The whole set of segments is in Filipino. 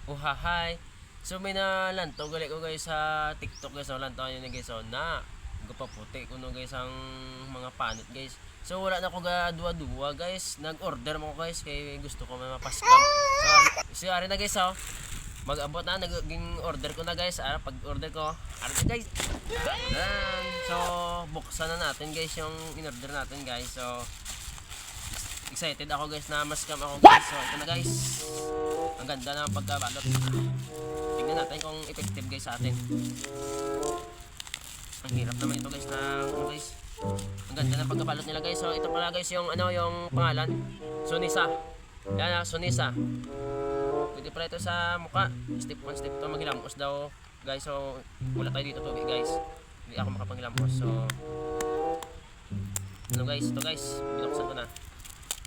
Uhahay. So may nalantaw gali ko guys sa TikTok guys. So lantaw yun guys. So na gupaputi ko no guys ang mga panit guys. So wala na ko ga duwa-duwa guys. Nag-order mo ko guys kay gusto ko may mapaskam. So ari na guys oh. Mag-abot na naging order ko na guys. Pag-order ko, ari na guys. Ayan. So buksan na natin guys yung in-order natin guys. So excited ako guys na maskam ako guys. So ito na guys. Ang ganda ng pagkabalot. Tingnan natin kung effective guys sa atin. Ang hirap naman ito guys na ano guys. Ang ganda ng pagkabalot nila guys. So ito pala guys yung ano yung pangalan. Sunisa. Yan Sunisa. Pwede pala ito sa mukha. Step 1, step 2 maghilamos daw guys. So wala tayo dito tubig guys. Hindi ako makapanghilamos. So ano guys, ito guys. Binuksan ko na.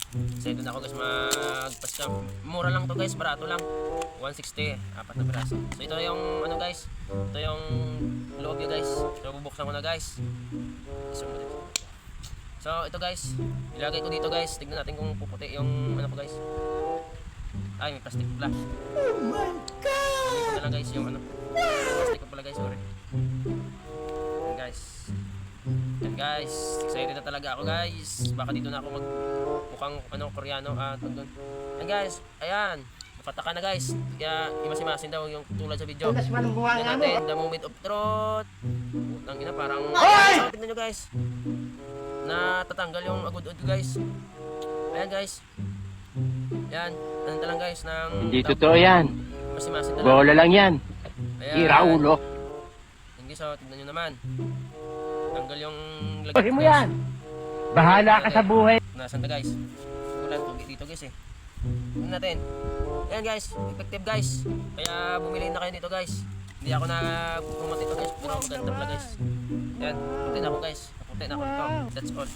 Excited na ako guys magpaskam. Mura lang to guys, barato lang. 160, 4 na piraso. So ito yung ano guys. Ito yung loob niya guys. So bubuksan ko na guys. So ito guys, ilagay ko dito guys. Tignan natin kung puputi yung ano ko guys. Ay, may plastic pala. Oh my God! Ilagay ko na lang guys yung ano. Plastic ko pala guys, sorry. Yan guys. Yan guys, excited na talaga ako guys. Baka dito na ako mukhang ano Koreano doon. Yan guys, ayan. Napataka na guys. Kaya imasimasin daw yung tulad sa video. Tulas man ang buhay Tignan nga mo. natin, the moment of truth. Putang ina, parang so, tignan nyo guys. Natatanggal yung agud-ud guys. Ayan guys. Yan, ano lang guys ng Hindi totoo yan. masimasin na lang. Bola lang yan. Ayan. Ira ulo. Yan guys, oh, tignan nyo naman. Tanggal yung Pagin mo yan. Bahala ka sa buhay. Nasaan na guys? Wala tubig dito guys eh. Tignan natin. Ayan guys, effective guys. Kaya bumili na kayo dito guys. Hindi ako na pumunta dito guys, pero maganda pala guys. Ayan, puti na ako guys. Puti na ako dito. That's all.